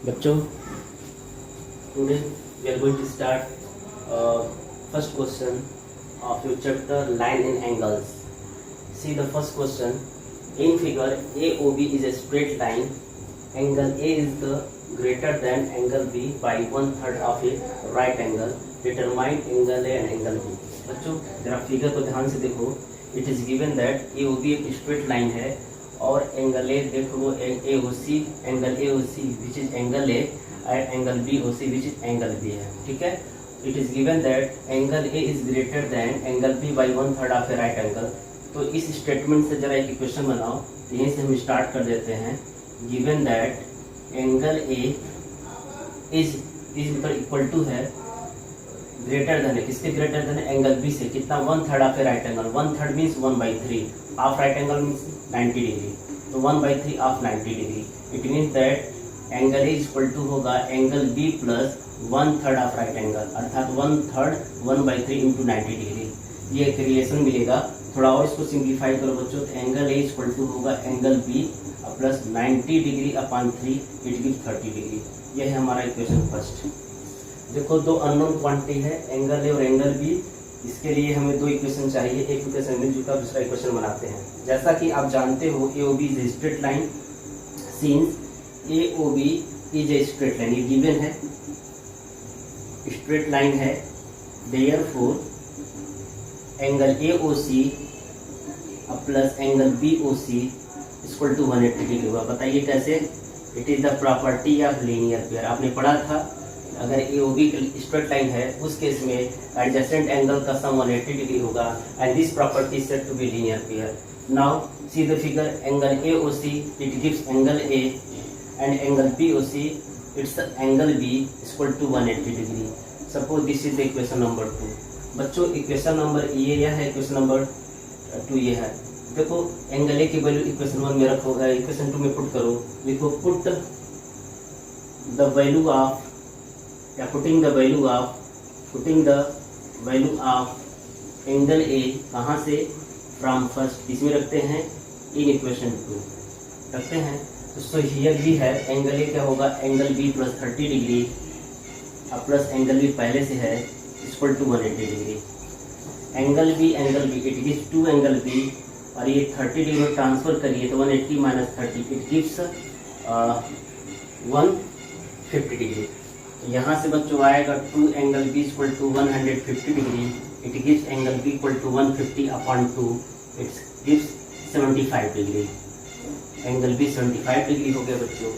बच्चों, today we are going to start first question of your chapter line and angles. See the first question. In figure, AOB is a straight line. Angle A is the greater than angle B by 1/3 of a right angle. Determine angle A and angle B. बच्चों जरा figure को ध्यान से देखो. It is given that AOB एक straight line है और angle A देखो AOC angle AOC which is angle A and angle BOC which is angle B है. ठीक है. It is given that angle A is greater than angle B by 1/3 of a right angle. तो इस statement से जरा एक equation बनाओ. यहीं से हम स्टार्ट कर देते हैं. Given that angle A is equal to है ग्रेटर देन है. किसके ग्रेटर देन है? एंगल B से. कितना? 1/3 of a right angle. 1/3 means 1/3. Of right angle means 90 degree. तो 1/3 of 90 degree. It means that angle A equal to होगा angle B plus 1/3 of right angle, अर्थात 1/3 1/3 into 90 degree. ये एक relation मिलेगा. थोड़ा और इसको सिंप्लीफाई करो बच्चों. तो एंगल ए इक्वल टू होगा angle B plus 90 degree upon 3 it gives 30 degree. ये है हमारा इक्वेशन फर्स्ट. देखो दो अननोन क्वांटिटी है एंगल ए और एंगल बी. इसके लिए हमें दो इक्वेशन चाहिए. एक इक्वेशन मिल चुका, दूसरा इक्वेशन बनाते हैं. जैसा कि आप जानते हो AOB is a straight line. Since AOB is a straight line, ये गिवन है, स्ट्रेट लाइन है. Therefore angle AOC plus angle BOC equal to 180 degree होगा. बताइए कैसे? It is the property of linear pair. आपने पढ़ा था अगर AOB स्ट्रेट लाइन है उस केस में एडजेसेंट एंगल का सम 180 डिग्री होगा and this property is said to be linear pair. Now see the figure. Angle AOC it gives angle A and angle BOC its angle B equal to 180 degree. Suppose this is the equation number 2. बच्चों equation number ये है, equation number 2 ये है. देखो angle A की value equation 1 में रखो, equation 2 में पुट करो. लिखो पुट द वैल्यू ऑफ या putting the value of angle A कहाँ से? From first. इसमें रखते हैं इन इक्वेशन 2 रखते हैं. तो हियर भी है एंगल ए क्या होगा? Angle B plus 30 degree plus angle B पहले से है equal to 180 degree. Angle B it gives 2 angle B और ये 30 डिग्री में ट्रांसफर करिए तो 180 माइनस 30 इट गिव्स 150 डिग्री. तो यहाँ से बच्चों आएगा 2 angle B equal to 150 degree. It gives angle B equal to 150 upon 2 it gives 75 degree. Angle B 75 degree हो गया बच्चों.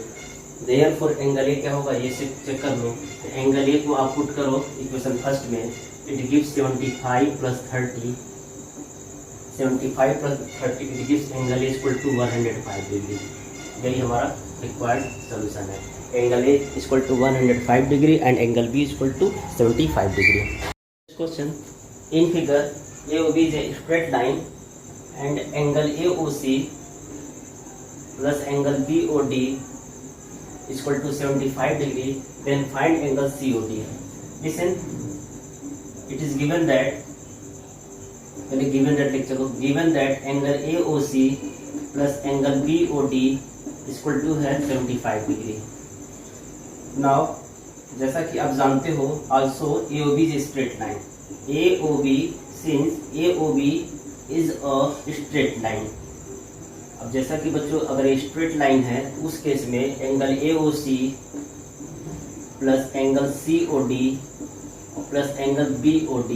देयरफॉर एंगल ए क्या होगा? ये चेक कर लो. तो एंगल ए को आप पुट करो इक्वेशन फर्स्ट में. It gives 75 plus 30 it gives angle A equal to 105 degree. यही हमारा रिक्वायर्ड सोल्यूशन है. Angle A equal to 105 degree and angle B equal to 75 degree. Question. In figure AOB is a straight line and angle AOC plus angle BOD equal to 75 degree, then find angle COD. Listen, it is given that given that angle AOC plus angle BOD equal to है 75 degree. Now जैसा कि आप जानते हो also AOB is a straight line. AOB since AOB is a straight line. अब जैसा कि बच्चों अगर ये स्ट्रेट लाइन है उस केस में angle AOC plus angle COD plus angle BOD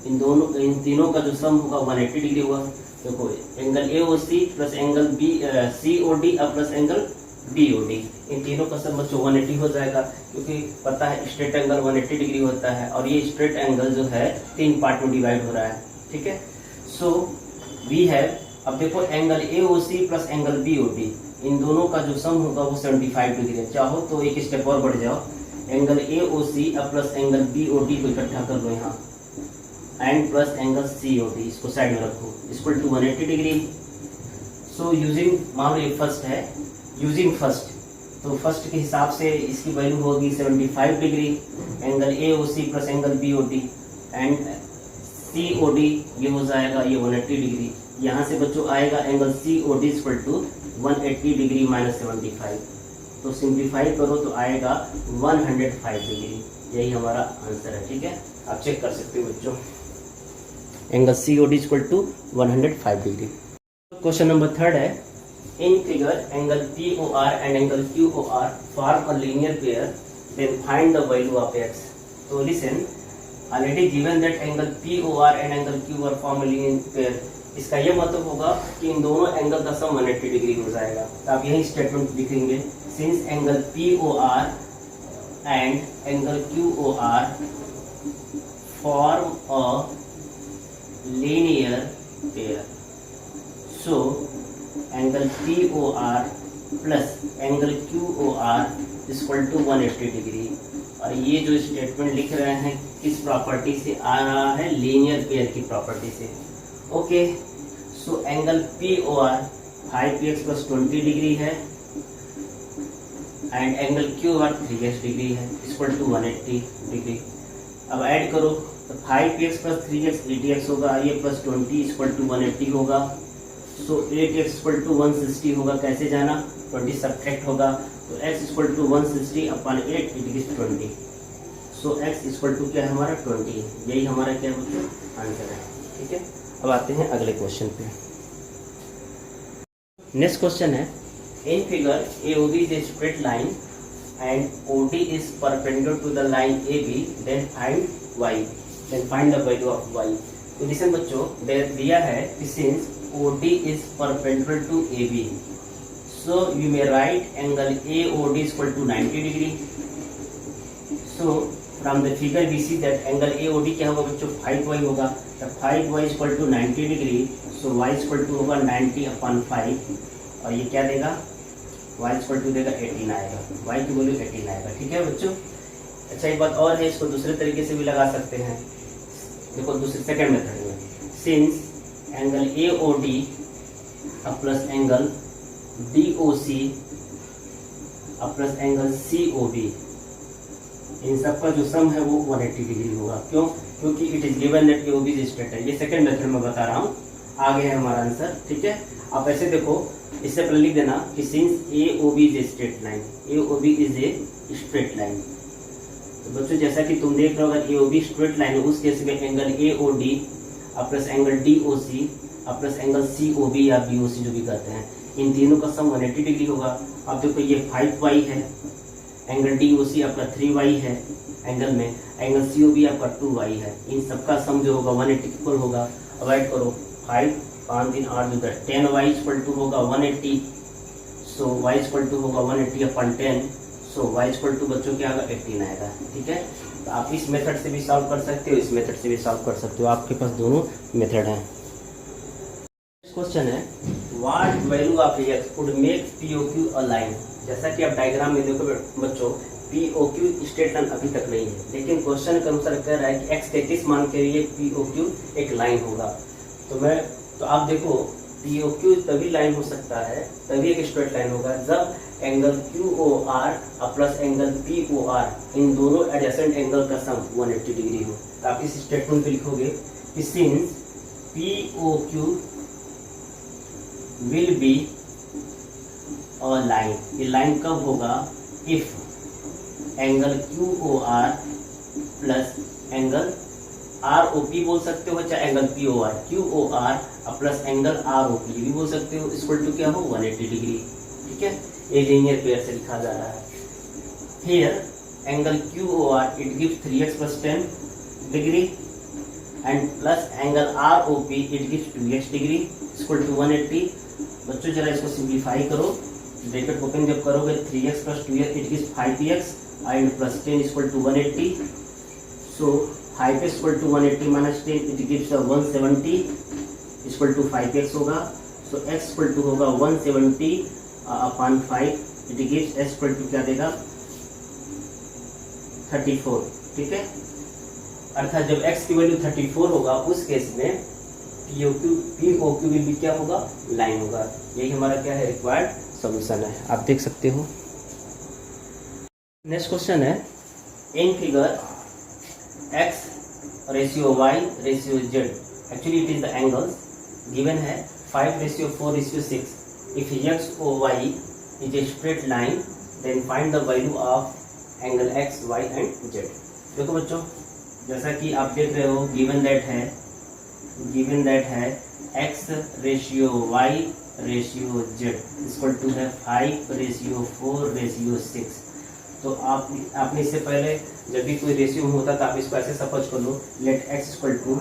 इन तीनों का जो सम होगा 180 डिग्री होगा. देखो angle AOC plus angle COD plus angle BOD इन तीनों का सम बच्चों 180 हो जाएगा. क्योंकि पता है स्ट्रेट एंगल 180 डिग्री होता है और ये स्ट्रेट एंगल जो है 3 पार्ट में डिवाइड हो रहा है. ठीक है. So we have. अब देखो angle AOC plus angle BOD इन दोनों का जो सम होगा वो 75 डिग्री है. चाहो तो एक स्टेप और बढ़ जाओ. Angle AOC plus angle BOD को इकट्ठा कर लो यहाँ एंड प्लस एंगल COD इसको साइड में रखो equal to 180 degree. So using मान लो ये फर्स्ट है. यूजिंग फर्स्ट तो फर्स्ट के हिसाब से इसकी वैल्यू होगी 75 degree. Angle AOC plus angle BOD and COD ये हो जाएगा ये 180 डिग्री. यहाँ से बच्चों आएगा angle COD equal to 180 degree minus 75. तो सिंप्लीफाई करो तो आएगा 105 डिग्री। यही हमारा आंसर है। ठीक है, आप चेक कर सकते हो बच्चों। Angle COD equal to 105 degree. Question number 3 है, in figure angle POR and angle QOR form a linear pair, then find the value of x। तो listen, already given that angle POR and angle QOR form a linear pair. इसका यह मतलब होगा कि इन दोनों angle का sum 180 degree हो जाएगा। तो आप यही स्टेटमेंट लिखेंगे, since angle POR and angle QOR form a linear pair, so angle POR plus angle QOR equal to 180 degree. और ये जो स्टेटमेंट लिख रहे हैं किस प्रॉपर्टी से आ रहा है? लीनियर पेयर की प्रॉपर्टी से। Okay, so angle POR 5px plus 20 degree है and angle QR 3x degree है, इक्वल टू 180 डिग्री। अब ऐड करो तो 5px प्लस 3x 8x होगा, ये प्लस 20 इक्वल टू 180 होगा। सो 8x इक्वल टू 160 होगा। कैसे जाना? 20 सब्ट्रैक्ट होगा, तो x equal to 160 upon 8 it is 20। So x equal to क्या है हमारा? 20। यही हमारा क्या मतलब आंसर है। ठीक है, अब आते हैं अगले क्वेश्चन पे। नेक्स्ट क्वेश्चन है, in figure AOB is a straight line and OD is perpendicular to the line AB, then find y, then find the value of y। तो लिसन बच्चों, दिया है कि since OD is perpendicular to AB, so you may write angle AOD is equal to 90 degree. So from the figure we see that angle AOD क्या होगा बच्चों? 5y होगा। तो 5y is equal to 90 degree, so y is equal to होगा 90 upon 5, और ये क्या देगा? y is equal to देगा 18 आएगा, y की वैल्यू 18 आएगा। ठीक है बच्चों। अच्छा, एक बात और है, इसको दूसरे तरीके से भी लगा सकते हैं। देखो दूसरे सेकंड मेथड में, since angle AOD plus angle DOC plus angle COB, इन सब का जो सम है वो 180 डिग्री होगा। क्यों? क्योंकि it is given that AOB is straight है। ये सेकंड मेथड में बता रहा हूँ, आगे है हमारा आंसर। ठीक है, आप ऐसे देखो, इससे पहले लिख देना कि since AOB is a straight line, AOB is a straight line. तो बच्चों जैसा कि तुम देख रहे हो, अगर AOB स्ट्रेट लाइन है उस केस में angle AOD plus angle DOC plus angle COB या BOC जो भी कहते हैं, इन तीनों का सम 180 डिग्री होगा। अब देखो ये 5y है, एंगल DOC आपका 3y है एंगल में, एंगल COB आपका 2y है। इन सबका सम जो होगा 180 इक्वल होगा। अब ऐड करो 5 5 3 8 जो 10y इक्वल टू होगा 180, सो y इक्वल टू होगा 180 upon 10, so y equal to बच्चों क्या आएगा? 18 आएगा। ठीक है, तो आप इस मेथड से भी सॉल्व कर सकते हो, इस मेथड से भी सॉल्व कर सकते हो, आपके पास दोनों मेथड हैं। क्वेश्चन है, what value of x would make POQ a line. जैसा कि आप डायग्राम में देखो बच्चों, POQ स्ट्रेट लाइन अभी तक नहीं है, लेकिन क्वेश्चन के अनुसार कह रहा है कि x के किस मान के लिए POQ एक लाइन होगा। तो आप देखो, POQ तभी लाइन हो सकता है, तभी एक स्ट्रेट लाइन होगा जब angle QOR plus angle POR इन दोनों एडजेसेंट एंगल का सम 180 डिग्री हो। तो आप इस स्टेटमेंट पे लिखोगे कि since POQ will be a line. ये लाइन कब होगा? If angle QOR plus angle ROP बोल सकते हो, चाहे angle POR, QOR plus angle ROP भी बोल सकते हो, इक्वल टू क्या हो? 180 डिग्री। ठीक है, ये लीनियर पेयर से लिखा जा रहा है। Here angle QOR it gives 3x plus 10 degree and plus angle ROP it gives 2x degree equal to 180। बच्चों जरा इसको सिंप्लीफाई करो, ब्रैकेट ओपन जब करोगे 3x plus 2x it gives 5x and plus 10 equal to 180। So 5x equal to 180 minus 10 it gives 170 equal to 5x होगा। So x equal to होगा 170 upon 5 it gives s equal to क्या देगा? 34। ठीक है, अर्थात जब x की value 34 होगा उस केस में POQ भी क्या होगा? लाइन होगा। यही हमारा क्या है? रिक्वायर्ड सॉल्यूशन है, आप देख सकते हो। नेक्स्ट क्वेश्चन है, in figure x ratio y ratio z, actually it is the angles given है 5:4:6। If x or y is a straight line, then find the value of angle X Y and Z. देखो बच्चों, जैसा कि आप देख रहे हो given that है x ratio y ratio z equal to है 5 रेशियो 4 रेशियो 6। तो आपने इससे पहले जब भी कोई रेशियो होता था आप इसको ऐसे सपोज कर लो, लेट x इक्वल टू,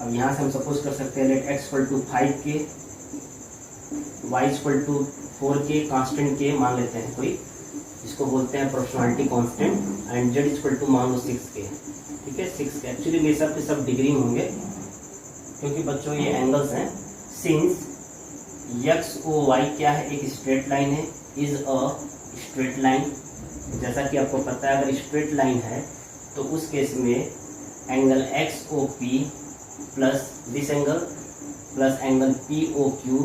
अब यहाँ से हम सपोज कर सकते हैं लेट x इक्वल टू 5 के, y इक्वल टू 4 के कांस्टेंट के मान लेते हैं कोई, जिसको बोलते हैं proportionality constant, and z equal to मान लो 6 के। ठीक है, 6 के। एक्चुअली ये सब के सब डिग्री होंगे क्योंकि बच्चों ये एंगल्स हैं। सिंस एक्स ओ वाई क्या है, एक स्ट्रेट लाइन है, इज अ स्ट्रेट लाइन। जैसा कि आपको पता है अगर स्ट्रेट लाइन है तो उस केस में angle X O P plus this angle plus angle P O Q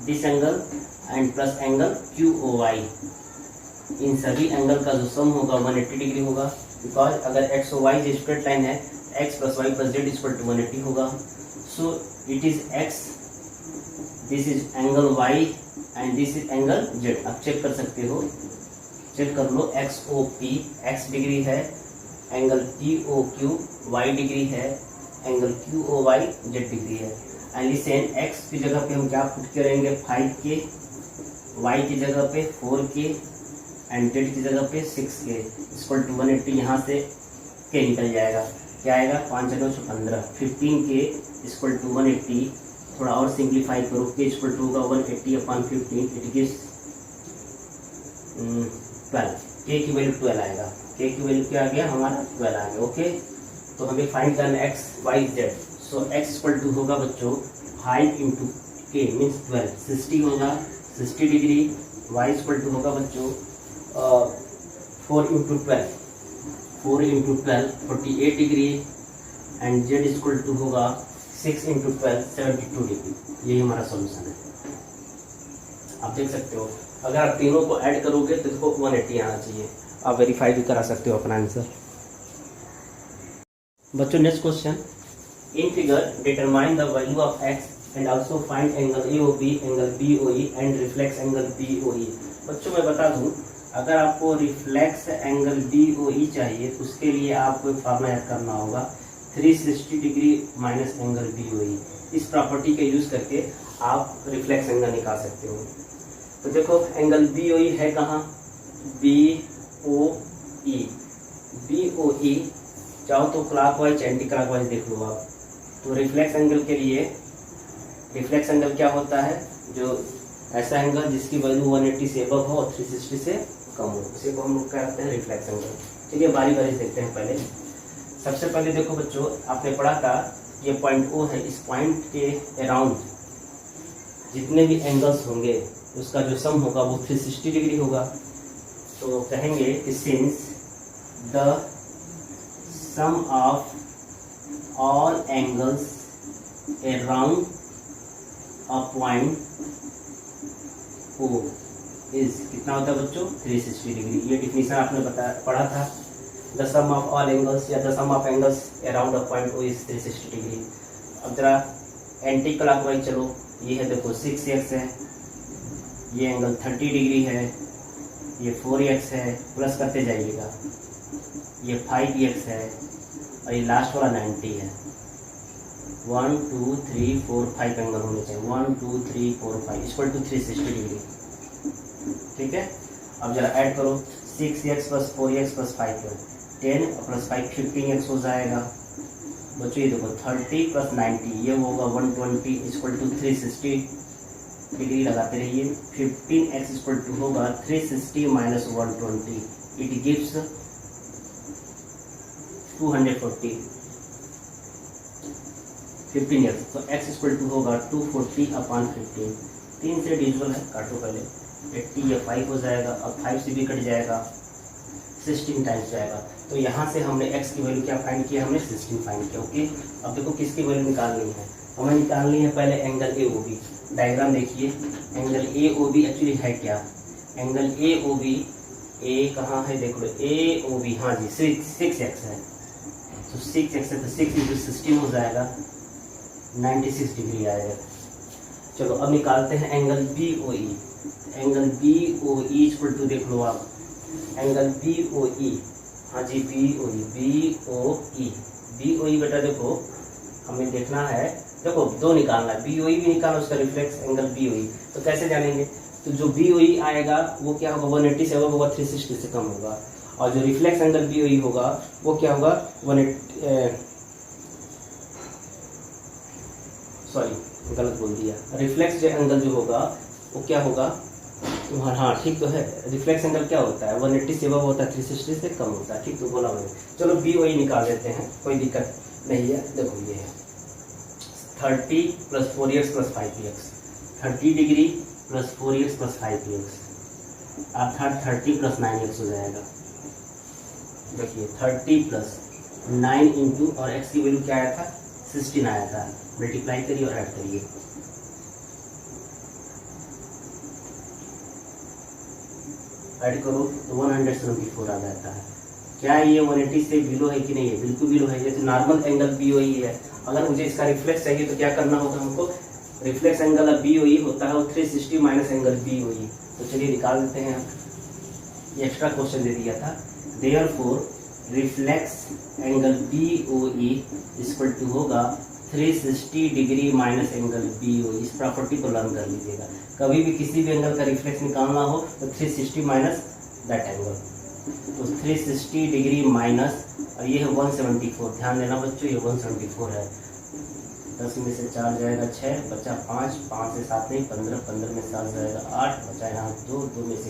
this angle and plus angle Q O Y, इन सभी एंगल का जो सम होगा 180 डिग्री होगा। बिकॉज अगर X O Y straight line है X plus Y plus Z equal to 180 होगा। So it is X, this is angle Y and this is angle Z. आप चेक कर सकते हो, चेक कर लो, X O P X degree है, angle P O Q Y degree है, angle Q O Y Z degree है। And listen, X की जगह पे हम क्या पुट करेंगे 5 के, वाई की जगह पे 4 के एंड जेड की जगह पे 6 के इक्वल टू 180। यहाँ से के निकल जाएगा, क्या आएगा 5 9 15, 15 के इक्वल टू 180। थोड़ा और सिंप्लीफाई करो, के इक्वल टू होगा 180 अपॉन 15, इट गिव्स 12। के की वैल्यू 12 आएगा, के की वैल्यू क्या आ गया हमारा 12 आ गया। ओके, तो हमें फाइंड करना X Y Z. So X equal to होगा बच्चों 5 इंटू के मीन्स 12, 60 होगा, 60 डिग्री। वाई इक्वल टू होगा बच्चों 4 into 12, 4 into 12 48 degree, and Z equal to होगा 6 इंटू 12 72 डिग्री। यही हमारा सॉल्यूशन है। आप देख सकते हो अगर आप तीनों को ऐड करोगे तो देखो 180 आना चाहिए। आप वेरीफाई भी करा सकते हो अपना आंसर। बच्चों next question, in figure determine the value of x and also find angle AOB, angle BOE and reflex angle BOE। बच्चों मैं बता दूं, अगर आपको रिफ्लेक्स एंगल BOE चाहिए तो उसके लिए आपको एक फार्मूला याद करना होगा 360 डिग्री माइनस एंगल BOE। इस प्रॉपर्टी का यूज करके आप रिफ्लेक्स एंगल निकाल सकते हो। तो देखो एंगल BOE है कहाँ, BOE, BOE चाहो तो क्लॉकवाइज एंटी क्लॉकवाइज देख लो आप। तो रिफ्लेक्स एंगल के लिए, रिफ्लेक्स एंगल क्या होता है, जो ऐसा एंगल जिसकी वैल्यू 180 से अबव हो और 360 से कम हो, उसी को हम लोग क्या कहते हैं रिफ्लेक्स एंगल। चलिए बारी बारी देखते हैं। पहले सबसे पहले देखो बच्चों, आपने पढ़ा था ये पॉइंट O है, इस पॉइंट के अराउंड जितने भी एंगल्स होंगे उसका जो सम होगा वो 360 डिग्री होगा। तो कहेंगे कि since the sum of all angles around a point O is कितना होता है बच्चों 360 डिग्री। ये डिफिनीशन आपने पढ़ा था, the sum of all angles या the sum of angles around a point O is 360 degree. अब जरा एंटी क्लॉकवाइज चलो, ये है देखो 6x है, ये एंगल 30 डिग्री है, ये 4x है, प्लस करते जाइएगा, ये 5x है और ये लास्ट वाला 90 है। 1 2 3 4 5 एंगल होने चाहिए, 1 2 3 4 5 इक्वल टू 360 डिग्री। ठीक है, अब जरा ऐड करो 6x plus 4x plus 5 10 plus 5 15x हो जाएगा। बच्चों ये देखो 30 प्लस 90 ये होगा 120 इक्वल टू 360 डिग्री लगाते रहिए। 15x इक्वल टू होगा 360 माइनस 120, इट गिव्स 240। 15x तो x इक्वल टू होगा 240 अपॉन 15। 3 से डिविजिबल है, काटो पहले, 80 या 5 हो जाएगा। अब 5 से भी कट जाएगा, 16 टाइम्स जाएगा। तो यहाँ से हमने x की वैल्यू क्या फाइंड किया, हमने 16 फाइंड किया। ओके, अब देखो किसकी वैल्यू निकालनी है, हमें निकालनी है पहले एंगल AOB। डायग्राम देखिए, एंगल AOB एक्चुअली है क्या, एंगल AOB, A कहाँ है देख लो, AOB हाँ जी 6x है। तो 6x है तो 6 इंटू 16 हो जाएगा, 96 डिग्री आएगा। चलो अब निकालते हैं angle B O E. Angle B O E equal to, देख लो आप, एंगल बी ओ ई, हाँ जी B O E, B O E, B O E बेटा देखो हमें देखना है, देखो दो निकालना है, बी ओ ई भी निकालना, उसका रिफ्लेक्स एंगल बी ओ ई। तो कैसे जानेंगे, तो जो बी ओ ई आएगा वो क्या होगा, 180 से होगा, 360 से कम होगा, और जो रिफ्लेक्स एंगल बी ओ ई होगा वो क्या होगा, 180, सॉरी गलत बोल दिया, रिफ्लेक्स जो एंगल जो होगा वो क्या होगा, हाँ ठीक तो है, रिफ्लेक्स एंगल क्या होता है, 180 से अब होता है, 360 से कम होता है, ठीक तो बोला मैंने। चलो बी ओ ई निकाल देते हैं, कोई दिक्कत नहीं है। देखो ये है 30 + 4x + 5x, 30 degree + 4x + 5x, अर्थात 30 + 9x हो जाएगा। देखिए 30 + 9 इंटू, और x की वैल्यू क्या आया था, 16 आया था, मल्टीप्लाई करिए और ऐड करिए, ऐड करो तो 174 आ जाता है। क्या ये 180 से बिलो है कि नहीं है, बिल्कुल बिलो है। ये तो नॉर्मल एंगल बी ओ ई है, अगर मुझे इसका रिफ्लेक्स चाहिए तो क्या करना होगा हमको, रिफ्लेक्स एंगल बी ओ ई होता है वो 360 माइनस एंगल बी ओ ई। तो चलिए निकाल देते हैं, ये एक्स्ट्रा क्वेश्चन दे दिया था। Therefore reflex angle B O E equal to होगा 360 degree minus angle B O E. इस प्रॉपर्टी को लर्न कर लीजिएगा, कभी भी किसी भी एंगल का रिफ्लेक्स निकालना हो तो 360 माइनस दैट एंगल, तो 360 डिग्री माइनस, और ये है 174, ध्यान देना बच्चों ये 174 है। 10 में से 4 जाएगा 6, बचा 5, 5 से 7 नहीं 15, 15 में 7 जाएगा 8, बचा यहाँ 2, 2 में से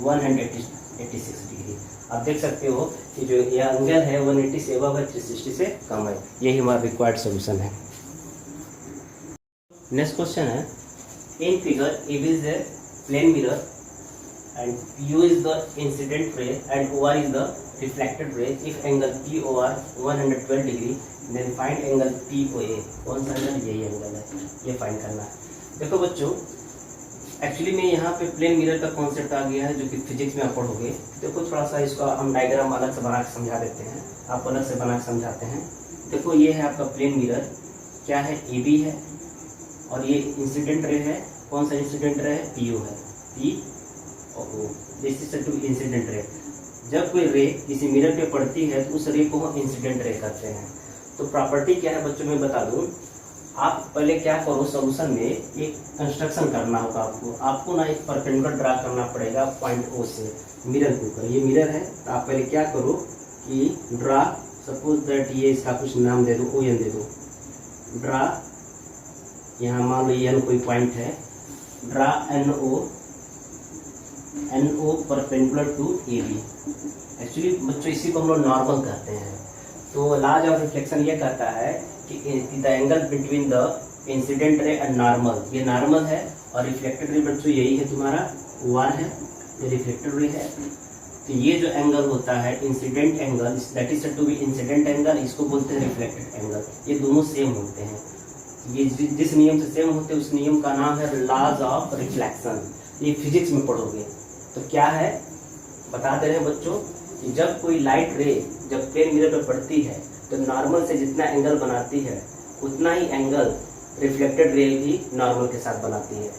186 डिग्री। आप देख सकते हो कि जो ये एंगल है 180 से अबव है, 360 से कम है। यही हमारा रिक्वायर्ड सोल्यूशन है। नेक्स्ट क्वेश्चन है, in figure A is a plane mirror and P is the incident ray and OR is the reflected ray. If angle POR 112 degree, then find angle POA. कौन सा angle, यही angle है, ये find करना है। देखो बच्चों, एक्चुअली में यहाँ पे प्लेन मिरर का कॉन्सेप्ट आ गया है जो कि फिजिक्स में आप पढ़ोगे। देखो थोड़ा सा इसका हम डायग्राम अलग से बना के समझा देते हैं, आप अलग से बना के समझाते हैं। देखो ये है आपका प्लेन मिरर, क्या है, AB है, और ये इंसिडेंट रे है। कौन सा इंसिडेंट रे है, PO है, this is to incident ray. जब कोई रे किसी मिरर पे पड़ती है तो उस रे को हम इंसिडेंट रे करते हैं। तो प्रॉपर्टी क्या है बच्चों, मैं बता दूं, आप पहले क्या करो, सोल्यूशन में एक कंस्ट्रक्शन करना होगा आपको ना एक परपेंडिकुलर ड्रा करना पड़ेगा पॉइंट O से मिरर के ऊपर। ये मिरर है तो आप पहले क्या करो कि ड्रा, सपोज दैट ये इसका कुछ नाम दे दो, ON दे दो, ड्रा, यहाँ मान लो N कोई पॉइंट है, draw NO perpendicular to AB। Actually बच्चों इसी को हम लोग नॉर्मल कहते हैं। तो लॉज ऑफ रिफ्लेक्शन ये कहता है कि the angle between the incident रे एंड नॉर्मल, ये नॉर्मल है, और रिफ्लेक्टेड रे बच्चों यही है तुम्हारा OR है, ये रिफ्लेक्टेड रे है। तो ये जो एंगल होता है incident angle, that is to be incident angle, इसको बोलते हैं रिफ्लेक्टेड एंगल। ये दोनों सेम होते हैं, ये जिस नियम से सेम होते हैं उस नियम का नाम है लॉज ऑफ रिफ्लेक्शन। ये फिजिक्स में पढ़ोगे। तो क्या है, बताते रहे बच्चों कि जब कोई लाइट रे जब प्लेन मिरर पर पड़ती है तो नॉर्मल से जितना एंगल बनाती है उतना ही एंगल रिफ्लेक्टेड रे भी नॉर्मल के साथ बनाती है।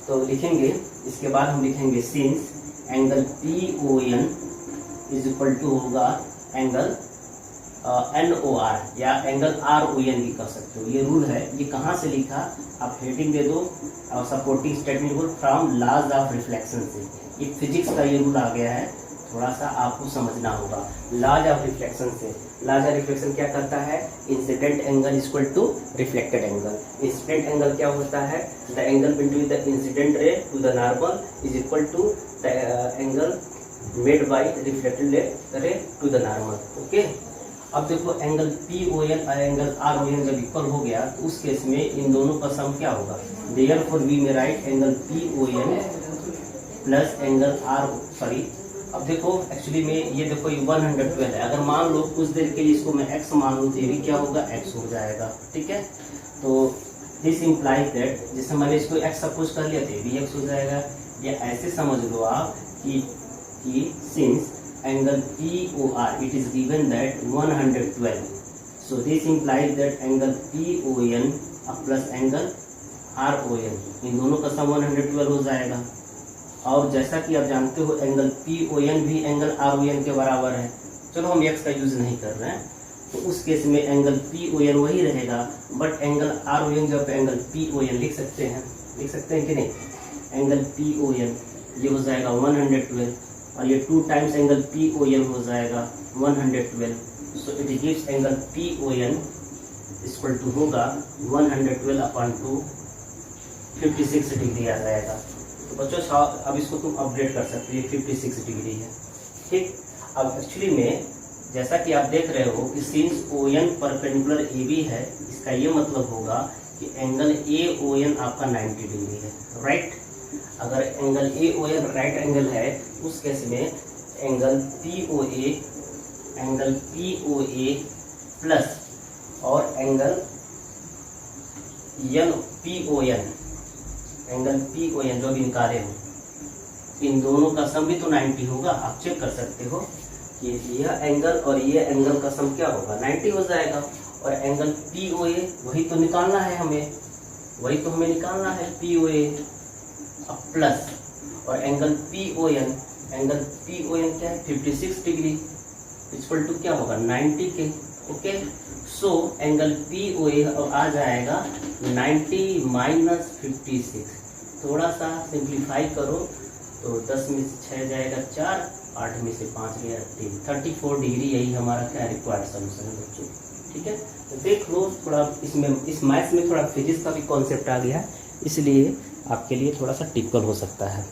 तो लिखेंगे, इसके बाद हम लिखेंगे since angle PON is equal to होगा एंगल NOR, या एंगल RON भी कर सकते हो। ये रूल है, ये कहाँ से लिखा, आप हेडिंग दे दो और सपोर्टिंग स्टेटमेंट बोल फ्रॉम लॉज ऑफ रिफ्लेक्शन से। ये फिजिक्स का ये रूल आ गया है, थोड़ा सा आपको समझना होगा। लॉज ऑफ रिफ्लेक्शन से, लॉज ऑफ रिफ्लेक्शन क्या करता है, incident angle equal to reflected angle. Incident angle क्या होता है, the angle between the incident ray to the normal is equal to the angle made by reflected ray to the normal. Okay, अब देखो angle PON और angle RON जब equal हो गया तो उस केस में इन दोनों का सम क्या होगा, देयरफॉर वी में right angle PON plus angle अब देखो एक्चुअली में ये देखो ये 112 है। अगर मान लो कुछ देर के लिए इसको मैं x मान लूँ तो ये भी क्या होगा, x हो जाएगा। ठीक है, तो दिस इम्प्लाइज दैट, जैसे मैंने इसको x सपोज कर लिया तो ये भी x हो जाएगा। या ऐसे समझ लो आप कि since angle POR it is given that 112, so this implies that angle PON plus angle RON, इन दोनों का सम 112 हो जाएगा। और जैसा कि आप जानते हो एंगल PON भी एंगल RON के बराबर है। चलो हम x का यूज नहीं कर रहे हैं, तो उस केस में एंगल PON वही रहेगा, बट एंगल RON जब एंगल PON लिख सकते हैं कि नहीं। एंगल PON ये हो जाएगा 112 और ये 2 टाइम्स एंगल PON हो जाएगा 112। So it gives angle PON equal to होगा 112/2, 56 डिग्री आ जाएगा। तो बच्चों अब इसको तुम अपडेट कर सकते हो, 56 डिग्री है। ठीक, अब एक्चुअली में जैसा कि आप देख रहे हो कि सिंस ON परपेंडिकुलर AB है, इसका ये मतलब होगा कि एंगल AON आपका 90 डिग्री है, राइट। अगर एंगल AON राइट एंगल है, उस केस में एंगल POA प्लस और एंगल PON जो भी निकाले हो, इन दोनों का सम भी तो 90 होगा। आप चेक कर सकते हो कि यह एंगल और ये एंगल का सम क्या होगा, 90 हो जाएगा। और एंगल POA वही तो निकालना है हमें, POA प्लस और एंगल PON क्या है 56 डिग्री इक्वल टू क्या होगा 90 के। ओके, सो एंगल POA अब आ जाएगा 90 माइनस 56। थोड़ा सा सिंप्लीफाई करो तो 10 में से 6 जाएगा 4, 8 में से 5 गया 3, 34 डिग्री। यही हमारा क्या रिक्वायर्ड सोल्यूशन है बच्चों। ठीक है, तो देख लो थोड़ा इसमें, इस मैथ्स में थोड़ा फिजिक्स का भी कॉन्सेप्ट आ गया है, इसलिए आपके लिए थोड़ा सा टिपिकल हो सकता है।